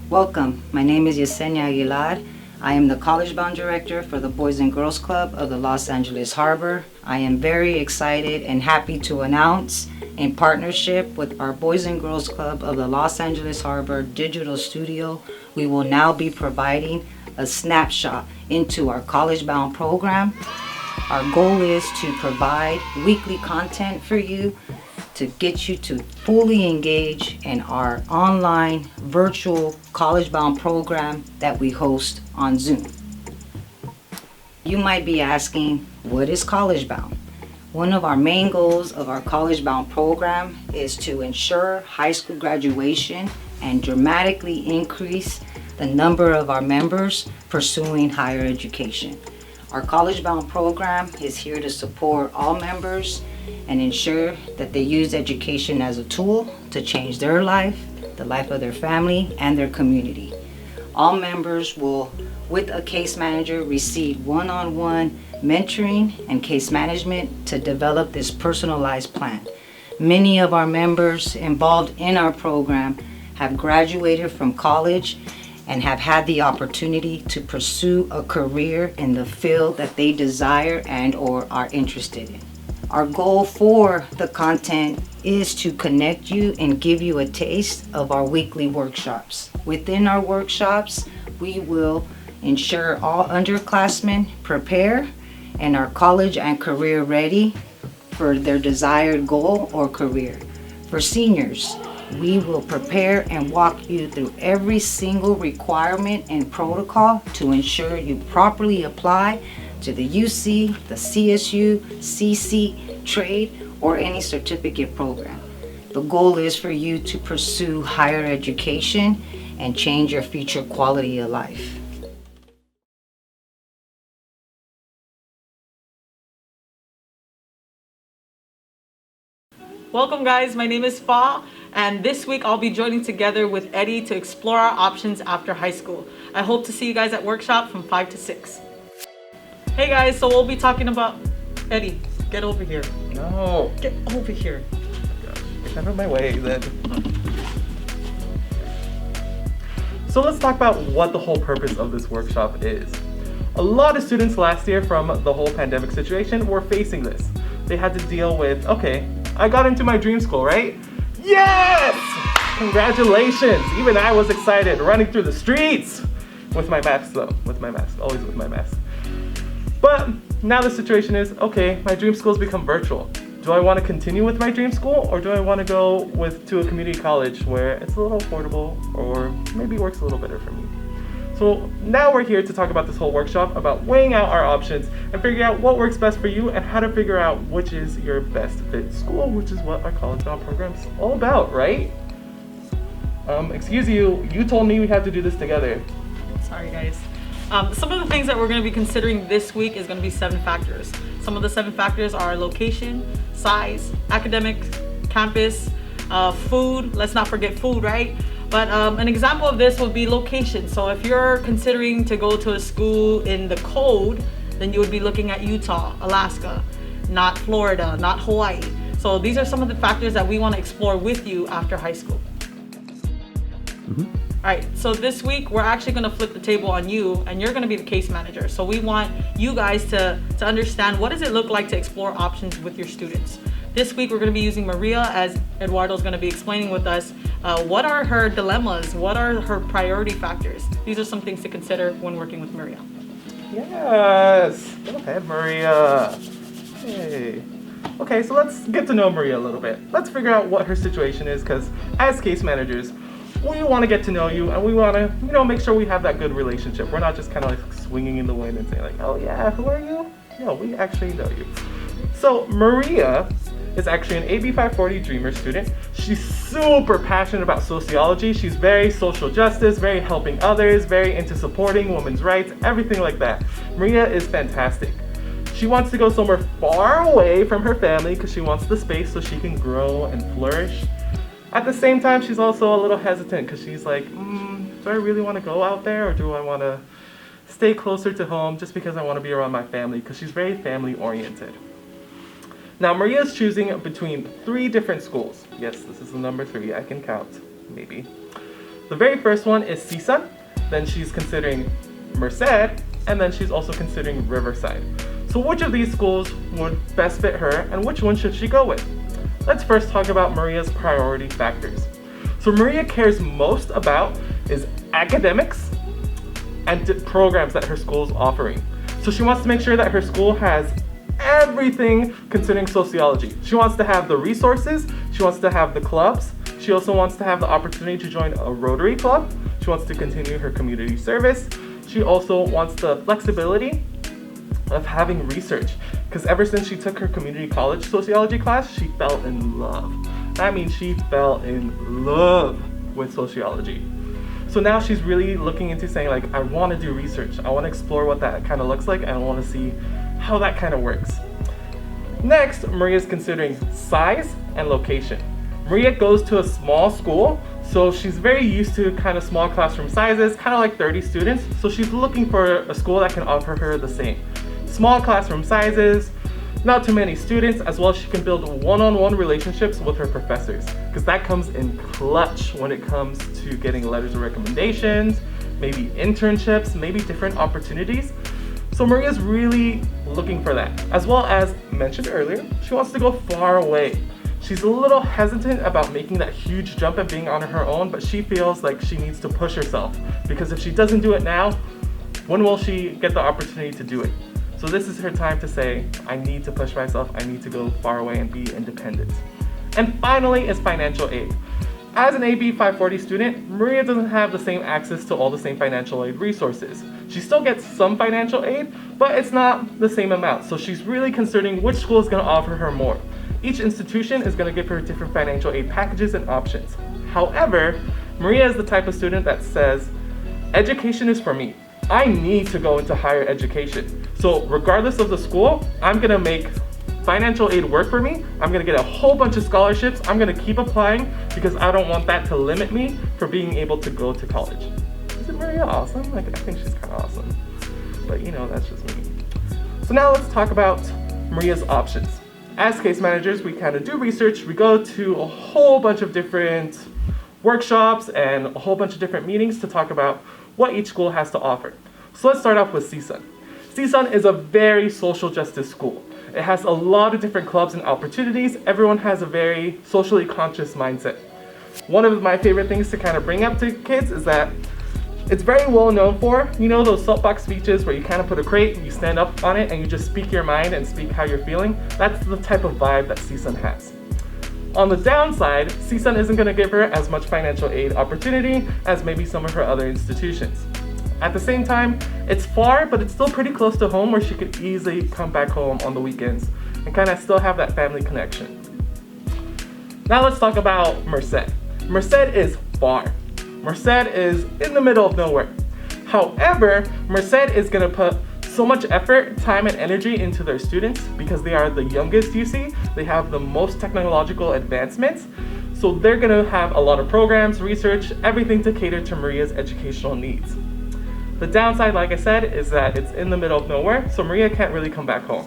Welcome. My name is Yesenia Aguilar. I am the College Bound Director for the Boys and Girls Club of the Los Angeles Harbor. I am very excited and happy to announce, in partnership with our Boys and Girls Club of the Los Angeles Harbor Digital Studio, we will now be providing a snapshot into our College Bound program. Our goal is to provide weekly content for you to get you to fully engage in our online virtual College Bound program that we host on Zoom. You might be asking, what is College Bound? One of our main goals of our College Bound program is to ensure high school graduation and dramatically increase the number of our members pursuing higher education. Our College Bound program is here to support all members and ensure that they use education as a tool to change their life, the life of their family, and their community. All members will, with a case manager, receive one-on-one mentoring and case management to develop this personalized plan. Many of our members involved in our program have graduated from college and have had the opportunity to pursue a career in the field that they desire and or are interested in. Our goal for the content is to connect you and give you a taste of our weekly workshops. Within our workshops, we will ensure all underclassmen prepare and are college and career ready for their desired goal or career. For seniors, we will prepare and walk you through every single requirement and protocol to ensure you properly apply to the UC, the CSU, CC, trade, or any certificate program. The goal is for you to pursue higher education and change your future quality of life. Welcome guys, my name is Fa, and this week I'll be joining together with Eddie to explore our options after high school. I hope to see you guys at workshop from 5 to 6. Hey guys, so we'll be talking about... Eddie, get over here. No. Get over here. Gosh, get out of my way then. So let's talk about what the whole purpose of this workshop is. A lot of students last year from the whole pandemic situation were facing this. They had to deal with, okay, I got into my dream school, right? Yes! Congratulations! Even I was excited, running through the streets! With my mask though, with my mask, always with my mask. But now the situation is, okay, my dream school's become virtual. Do I want to continue with my dream school, or do I want to go to a community college where it's a little affordable or maybe works a little better for me? So now we're here to talk about this whole workshop about weighing out our options and figuring out what works best for you and how to figure out which is your best fit school, which is what our College Bound program's all about, right? Excuse you, you told me we had to do this together. Sorry guys. Some of the things that we're going to be considering this week is going to be 7 factors. Some of the 7 factors are location, size, academic, campus, food. Let's not forget food, right? But an example of this would be location. So if you're considering to go to a school in the cold, then you would be looking at Utah, Alaska, not Florida, not Hawaii. So these are some of the factors that we want to explore with you after high school. All right, so this week we're actually going to flip the table on you, and you're going to be the case manager. So we want you guys to understand, what does it look like to explore options with your students. This week we're going to be using Maria, as Eduardo's going to be explaining with us what are her dilemmas, what are her priority factors. These are some things to consider when working with Maria. Yes, go ahead, Maria. Hey. Okay, so let's get to know Maria a little bit. Let's figure out what her situation is, because as case managers, we want to get to know you, and we want to, make sure we have that good relationship. We're not just kind of like swinging in the wind and saying like, oh yeah, who are you? No, we actually know you. So Maria is actually an AB 540 Dreamer student. She's super passionate about sociology. She's very social justice, very helping others, very into supporting women's rights, everything like that. Maria is fantastic. She wants to go somewhere far away from her family because she wants the space so she can grow and flourish. At the same time, she's also a little hesitant because she's like, do I really want to go out there, or do I want to stay closer to home just because I want to be around my family, because she's very family oriented. Now Maria's choosing between 3 different schools. Yes, this is the number 3, I can count, maybe. The very first one is CSUN, then she's considering Merced, and then she's also considering Riverside. So which of these schools would best fit her, and which one should she go with? Let's first talk about Maria's priority factors. So Maria cares most about is academics and programs that her school is offering. So she wants to make sure that her school has everything concerning sociology. She wants to have the resources, she wants to have the clubs, she also wants to have the opportunity to join a Rotary Club, she wants to continue her community service, she also wants the flexibility of having research, because ever since she took her community college sociology class, she fell in love. That means she fell in love with sociology. So now she's really looking into saying like, I want to do research, I want to explore what that kind of looks like, and I want to see how that kind of works. Next, Maria's considering size and location. Maria goes to a small school, so she's very used to kind of small classroom sizes, kind of like 30 students. So she's looking for a school that can offer her the same. Small classroom sizes, not too many students, as well as she can build one-on-one relationships with her professors, because that comes in clutch when it comes to getting letters of recommendations, maybe internships, maybe different opportunities. So Maria's really looking for that. As well as mentioned earlier, she wants to go far away. She's a little hesitant about making that huge jump and being on her own, but she feels like she needs to push herself, because if she doesn't do it now, when will she get the opportunity to do it? So this is her time to say, I need to push myself, I need to go far away and be independent. And finally is financial aid. As an AB 540 student, Maria doesn't have the same access to all the same financial aid resources. She still gets some financial aid, but it's not the same amount. So she's really considering which school is going to offer her more. Each institution is going to give her different financial aid packages and options. However, Maria is the type of student that says, education is for me. I need to go into higher education. So regardless of the school, I'm going to make financial aid work for me. I'm going to get a whole bunch of scholarships. I'm going to keep applying because I don't want that to limit me for being able to go to college. Isn't Maria awesome? Like, I think she's kind of awesome. But you know, that's just me. So now let's talk about Maria's options. As case managers, we kind of do research. We go to a whole bunch of different workshops and a whole bunch of different meetings to talk about what each school has to offer. So let's start off with CSUN. CSUN is a very social justice school. It has a lot of different clubs and opportunities. Everyone has a very socially conscious mindset. One of my favorite things to kind of bring up to kids is that it's very well known for, you know, those soapbox speeches where you kind of put a crate, you stand up on it, and you just speak your mind and speak how you're feeling. That's the type of vibe that CSUN has. On the downside, CSUN isn't going to give her as much financial aid opportunity as maybe some of her other institutions. At the same time, it's far, but it's still pretty close to home where she could easily come back home on the weekends and kind of still have that family connection. Now let's talk about Merced. Merced is far. Merced is in the middle of nowhere. However, Merced is going to put so much effort, time, and energy into their students because they are the youngest, you see. They have the most technological advancements. So they're going to have a lot of programs, research, everything to cater to Maria's educational needs. The downside, like I said, is that it's in the middle of nowhere, so Maria can't really come back home.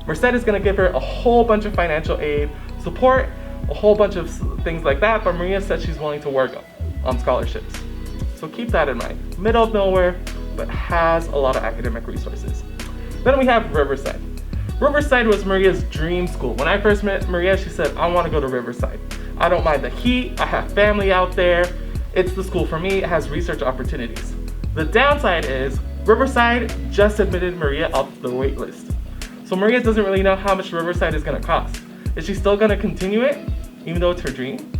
Merced is going to give her a whole bunch of financial aid, support, a whole bunch of things like that, but Maria said she's willing to work on scholarships. So keep that in mind. Middle of nowhere, but has a lot of academic resources. Then we have Riverside. Riverside was Maria's dream school. When I first met Maria, she said, I want to go to Riverside. I don't mind the heat, I have family out there, it's the school for me, it has research opportunities. The downside is Riverside just admitted Maria off the wait list. So Maria doesn't really know how much Riverside is going to cost. Is she still going to continue it, even though it's her dream?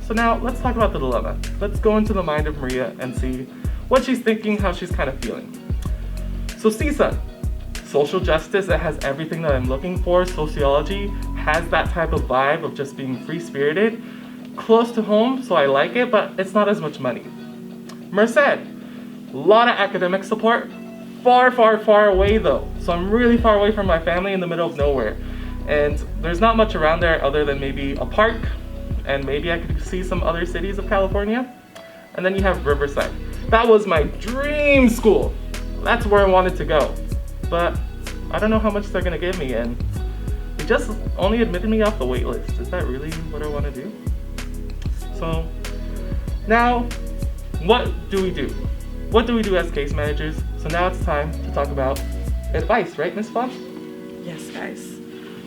So now let's talk about the dilemma. Let's go into the mind of Maria and see what she's thinking, how she's kind of feeling. So CSUN, social justice, it has everything that I'm looking for. Sociology has that type of vibe of just being free-spirited. Close to home, so I like it, but it's not as much money. Merced, a lot of academic support. Far, far, far away though. So I'm really far away from my family in the middle of nowhere. And there's not much around there other than maybe a park, and maybe I could see some other cities of California. And then you have Riverside. That was my dream school. That's where I wanted to go. But I don't know how much they're gonna give me, and they just only admitted me off the wait list. Is that really what I wanna do? So now what do we do? What do we do as case managers? So now it's time to talk about advice, right, Ms. Font? Yes, guys.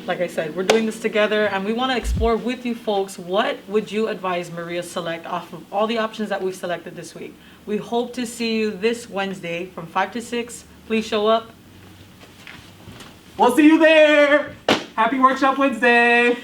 Like I said, we're doing this together and we want to explore with you folks, what would you advise Maria select off of all the options that we've selected this week? We hope to see you this Wednesday from 5 to 6. Please show up. We'll see you there! Happy Workshop Wednesday!